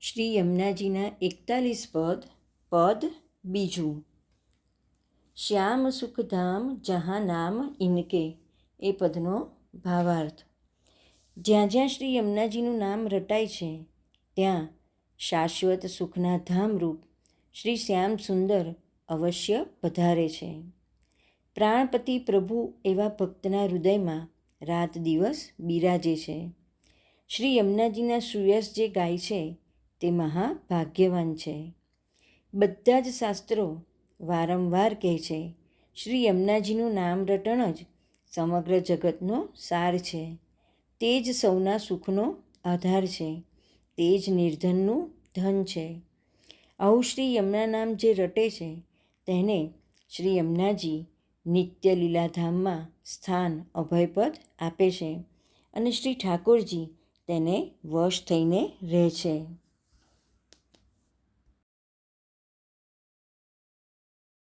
શ્રી યમુનાજીના 41 પદ. પદ બીજું. શ્યામ સુખધામ જહાં નામ ઇનકે. એ પદનો ભાવાર્થ. જ્યાં જ્યાં શ્રી યમુનાજીનું નામ રટાય છે ત્યાં શાશ્વત સુખના ધામરૂપ શ્રી શ્યામ સુંદર અવશ્ય પધારે છે. પ્રાણપતિ પ્રભુ એવા ભક્તના હૃદયમાં રાત દિવસ બિરાજે છે. શ્રી યમુનાજીના સુયસ જે ગાય છે તે મહાભાગ્યવાન છે. બધા જ શાસ્ત્રો વારંવાર કહે છે શ્રી યમુનાજીનું નામ રટણ જ સમગ્ર જગતનો સાર છે. તે જ સૌના સુખનો આધાર છે. તે જ નિર્ધનનું ધન છે. આવું શ્રી યમુના નામ જે રટે છે તેને શ્રી યમુનાજી નિત્ય લીલાધામમાં સ્થાન અભયપદ આપે છે અને શ્રી ઠાકોરજી તેને વશ થઈને રહે છે.